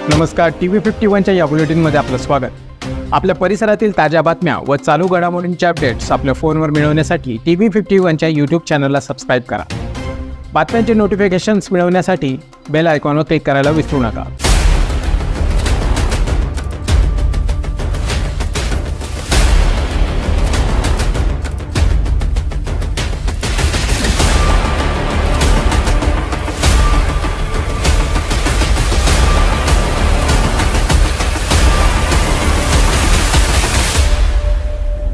नमस्कार, TV51च्या या बुलेटिनमध्ये आपलं स्वागत। आपल्या परिसरातील ताज्या बातम्या व चालू घडामोडींचे अपडेट्स आपल्या फोनवर मिळवण्यासाठी TV51च्या YouTube चॅनलला सबस्क्राइब करा। बातम्यांचे नोटिफिकेशन्स मिळवण्यासाठी बेल आयकॉनवर क्लिक करायला विसरू नका।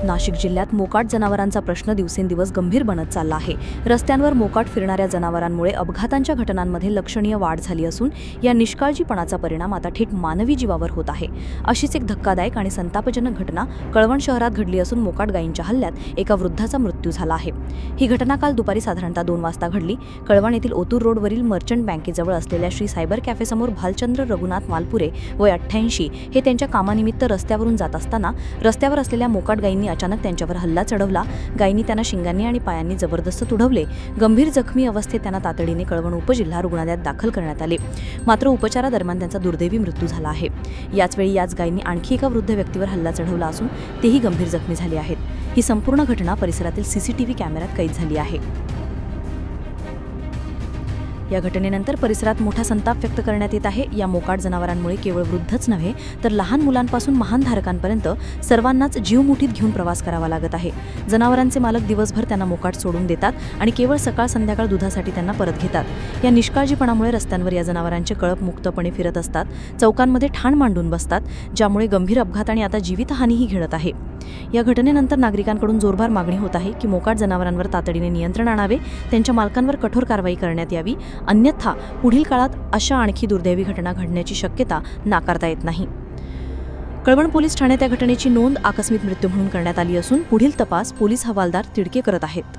नाशिक जिल्ह्यात मोकाट जनावरांचा प्रश्न दिवसेंदिवस गंभीर बनत चालला आहे। रस्त्यांवर मोकाट फिरणाऱ्या जनावरांमुळे अपघातांच्या घटनांमध्ये लक्षणीय वाढ झाली असून या निष्काळजीपणाचा परिणाम आता थेट मानवी जीवावर होत आहे। अशीच एक धक्कादायक आणि संतापजनक घटना कळवण शहरात घडली असून मोकाट गायींच्या हल्ल्यात एका वृद्धाचा मृत्यू झाला आहे। ही घटना काल दुपारी साधारणतः 2 वाजता घडली। कळवण येथील ओतूर रोडवरील मर्चंट बँकेजवळ असलेल्या श्री सायबर कॅफेसमोर भालचंद्र रघुनाथ मालपुरे वय 88 हे त्यांच्या कामानिमित्त रस्त्यावरून जात असताना रस्त्यावर असलेल्या मोकाट गायींनी अचानक त्यांच्यावर हल्ला चढवला। गायींनी त्यांना शिंगांनी आणि पायांनी जबरदस्त तुडवले। गंभीर जखमी अवस्थेत त्यांना तातडीने कळवण उपजिल्हा रुग्णालयात दाखल करण्यात आले, मात्र उपचारादरम्यान त्यांचा दुर्दैवी मृत्यू झाला आहे। याचवेळी याच गायींनी आणखी एका वृद्ध व्यक्तीवर हल्ला चढवला असून तेही गंभीर जखमी झाले आहेत। ही संपूर्ण घटना परिसरातील CCTV कॅमेऱ्यात कैद झाली आहे। या घटनेनंतर परिसरात मोठा संताप व्यक्त करण्यात येत आहे। या मोकाट जनावरांमुळे केवळ वृद्धच नव्हे तर लहान मुलांपासून महान धारकांपर्यंत सर्वांनाच जीव मुठीत घेऊन प्रवास करावा लागत आहे। जनावरांचे मालक दिवसभर त्यांना मोकाट सोडून देतात आणि केवळ सकाळ संध्याकाळ दुधासाठी त्यांना परत घेतात। या निष्काळजीपणामुळे रस्त्यांवर या जनावरांचे कळप मुक्तपणे फिरत असतात, चौकांमध्ये ठाण मांडून बसतात, ज्यामुळे गंभीर अपघात आणि आता जीवितहानीही घडत आहे। या घटनेनंतर नागरिकांकडून जोरदार मागणी होत आहे की मोकाट जनावरांवर तातडीने नियंत्रण आणावे, त्यांच्या मालकांवर कठोर कारवाई करण्यात यावी, अन्यथा पुढील काळात अशा आणखी दुर्दैवी घटना घडण्याची शक्यता नाकारता येत नाही। कळवण पोलीस ठाण्यात या घटनेची नोंद आकस्मिक मृत्यू म्हणून करण्यात आली असून पुढील तपास पोलीस हवालदार तिडके करत आहेत।